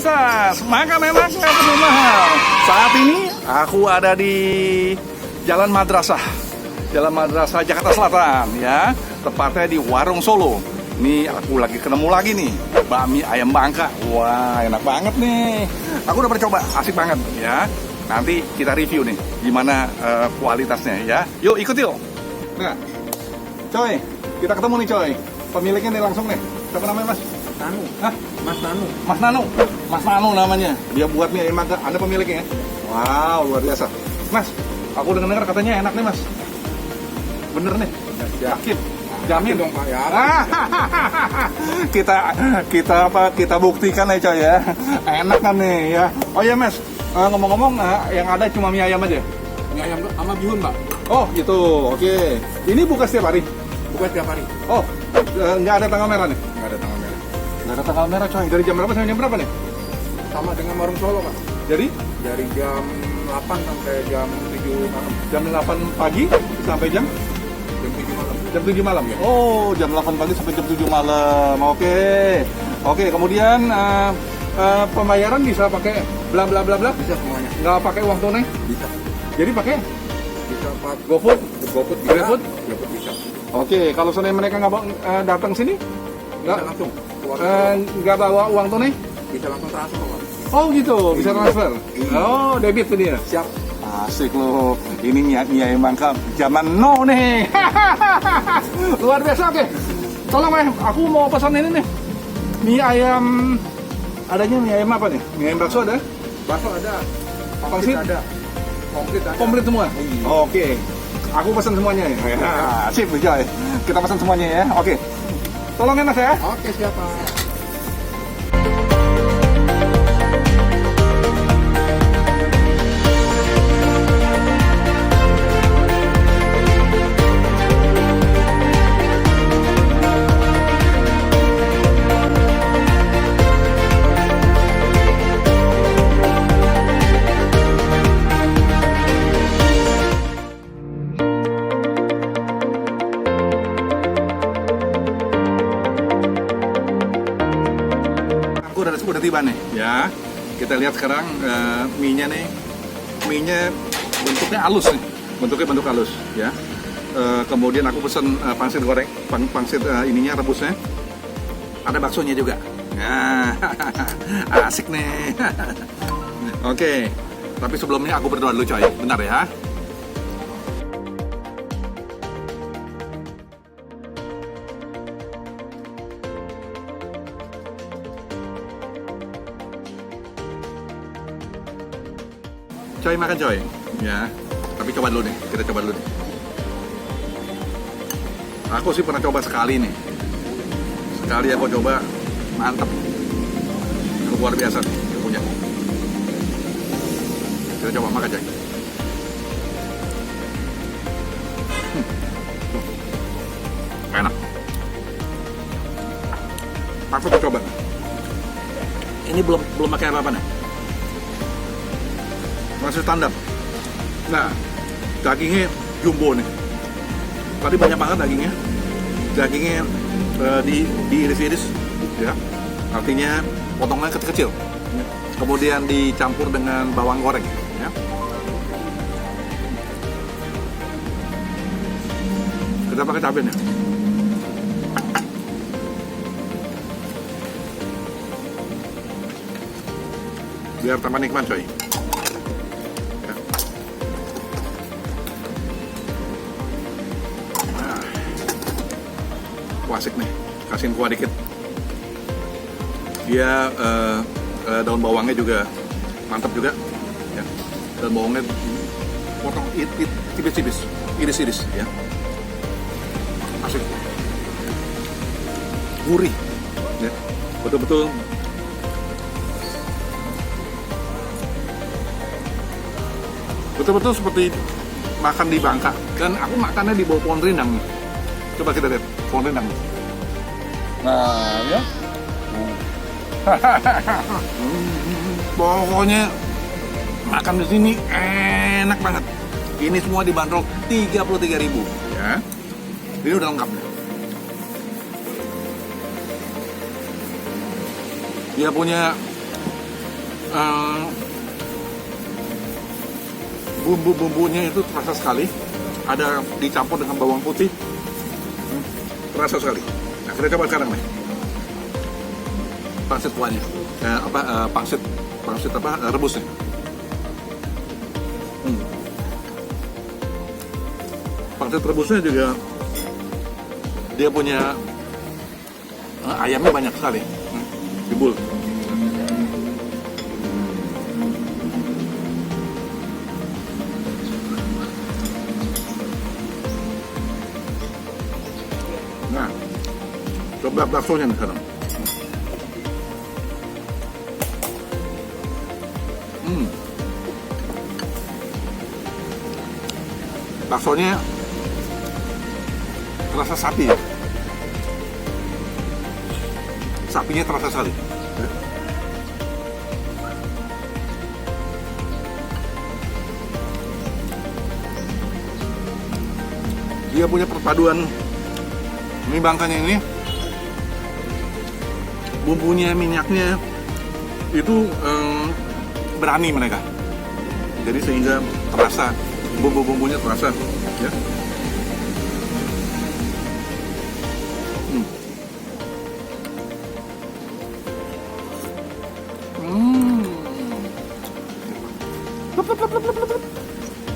Kualitas, makan enak, nggak mahal. Saat ini aku ada di Jalan Madrasah Jakarta Selatan ya, tepatnya di Warung Solo. Nih aku lagi ketemu lagi nih, bakmi ayam Bangka. Wah, enak banget nih. Aku udah pernah coba, asik banget ya. Nanti kita review nih gimana kualitasnya ya. Yuk ikut yuk. Nah, coy, kita ketemu nih coy. Pemiliknya nih langsung nih. Siapa namanya Mas? Nanu. Hah? Mas Nanu. Mas Nanu. Mas Nanu namanya. Dia buat mie ayam Bangka. Anda pemiliknya ya? Wow, luar biasa. Mas, aku dengar katanya enak nih Mas. Bener nih? Yakin? Jamin dong Pak ya. Kita buktikan ya coy ya. Enak kan nih ya. Oh ya Mas, ngomong-ngomong yang ada cuma mie ayam aja? Mie ayam sama bihun Pak. Oh gitu, oke. Ini buka setiap hari? Bukan tiap hari. Oh, nggak ada tanggal merah nih? Nggak ada tanggal merah. Nggak ada tanggal merah coy. Dari jam berapa sampai jam berapa nih? Sama dengan warung Solo Pak. Jadi? Dari jam 8 sampai jam 7 malam. Jam 8 pagi sampai jam 7 malam. Jam 7 malam ya? Oh, jam 8 pagi sampai jam 7 malam. Oke, kemudian pembayaran bisa pakai bla bla bla bla? Bisa semuanya. Nggak pakai uang tunai? Bisa. Jadi pakai Bisa Pak. GoFood? GoFood bisa. GrabFood? GoFood bisa. Oke, kalau seandainya mereka nggak datang sini? Bisa langsung. Keluar. Nggak bawa uang tunai? Bisa langsung transfer Pak. Oh gitu, bisa transfer? Iya. Oh, debit tuh dia? Siap. Asik loh, ini mie ayam Bangka zaman now nih. Luar biasa. Oke, tolong aku mau pesan ini nih, mie ayam. Adanya mie ayam apa nih? Mie ayam bakso ada? Bakso ada. Pangsit ada. Komplit ada. Komplit semua? Iya. Oke, aku pesan semuanya ya. Sip, Joy. Kita pesan semuanya ya. Oke, tolong ya Mas ya. Oke, siap Pak. Udah tiba nih ya. Kita lihat sekarang mie-nya nih. Mie-nya bentuknya halus nih. Bentuk halus ya. Kemudian aku pesen pangsit goreng, pangsit ininya rebusnya. Ada baksonya juga. Nah, asik nih. Oke. Tapi sebelumnya aku berdoa dulu coy. Bentar ya. Coy, makan coy ya, tapi coba dulu nih, kita coba dulu nih. Aku sih pernah coba sekali nih, aku coba, mantep, luar biasa nih punya. Kita coba makan coy. Enak, patut coba. Ini belum pakai apa-apa nih, masih standar. Nah, dagingnya jumbo nih. Tadi banyak banget dagingnya. Dagingnya diiris-iris, ya. Artinya potongannya kecil-kecil. Kemudian dicampur dengan bawang goreng, ya. Kita pakai cabai nih. Biar tambah nikmat coy. Asik nih, kasihin kuah dikit. Dia daun bawangnya juga mantap juga ya. Daun bawangnya potong tipis-tipis, iris-iris ya. Asik, gurih ya. Betul-betul seperti makan di Bangka. Dan aku makannya di bawah pohon rindang. Coba kita lihat pohon rindang. Nah, ya. Pokoknya makan di sini enak banget. Ini semua dibanderol 33.000 ya. Ini udah lengkap. Dia punya bumbu-bumbunya itu terasa sekali. Ada dicampur dengan bawang putih, terasa sekali. Nah, kita coba sekarang nih pangsit kuahnya, pangsit rebusnya. Pangsit rebusnya juga dia punya ayamnya banyak sekali, jebul. Nah, coba baksonya nih sekarang. Baksonya terasa sapi ya. Sapinya terasa sekali. Dia punya perpaduan mie Bangkanya ini, bumbunya, minyaknya itu berani mereka. Jadi sehingga terasa bumbu-bumbunya terasa ya.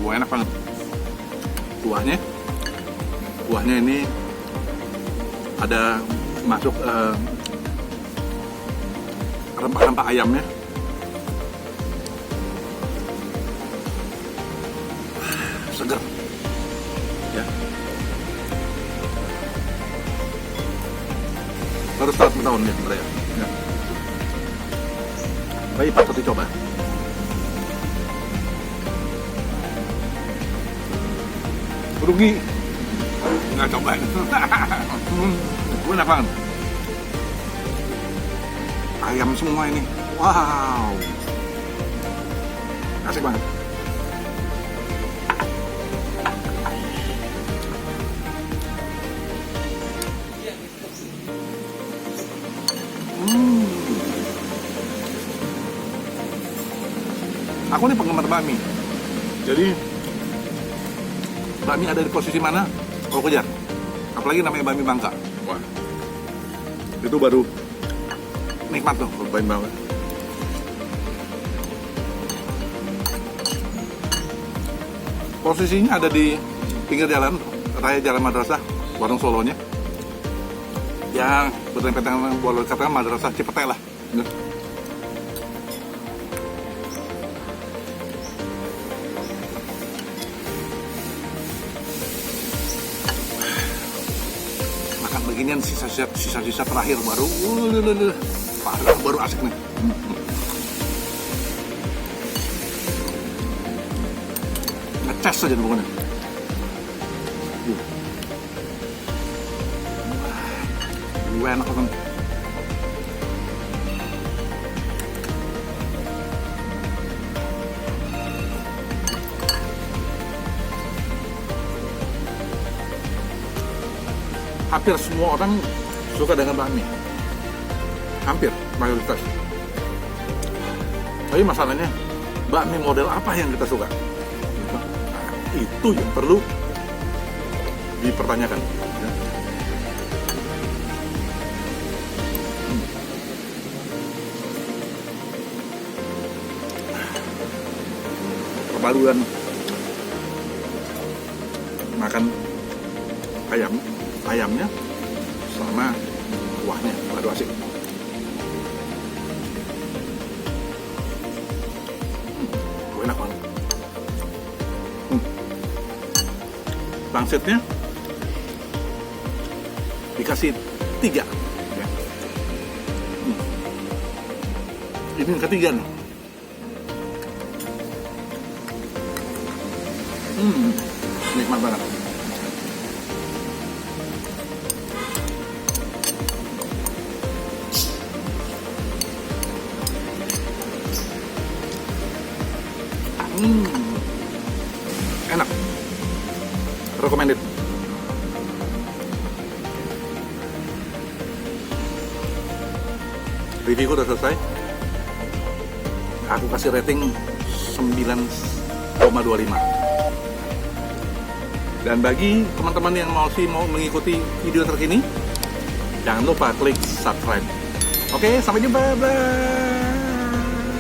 Wah, enak banget. Kuahnya ini ada masuk rempah-rempah ayamnya. Segar ya. Harus tahun tahun ya mereka ya. Baik, patut dicoba. Rugi nggak coba. Gue enak banget. Ayam semua ini, wow, asik banget. Aku nih penggemar bakmi, jadi bakmi ada di posisi mana, aku kejar. Apalagi namanya bakmi Bangka. Wah, itu baru nikmat tuh bakmi Bangka. Posisinya ada di pinggir jalan raya Jalan Madrasah, warung Solonya, yang berdempetan boleh katakan Madrasah Cipete lah. Beginian sisa-sisa terakhir baru baru asik nih. Ngecas saja pokoknya. Enak banget. Hampir semua orang suka dengan bakmi, hampir mayoritas. Tapi masalahnya, bakmi model apa yang kita suka? Nah, itu yang perlu dipertanyakan. Perpaduan makan ayamnya sama kuahnya, aduh asik. Enak banget. Pangsitnya dikasih 3 ya. Ini yang ketiga nih. Nikmat banget. Enak, recommended. Reviewku udah selesai. aku kasih rating 9,25. Dan bagi teman-teman yang mau mengikuti video terkini, jangan lupa klik subscribe. Oke, sampai jumpa. Bye.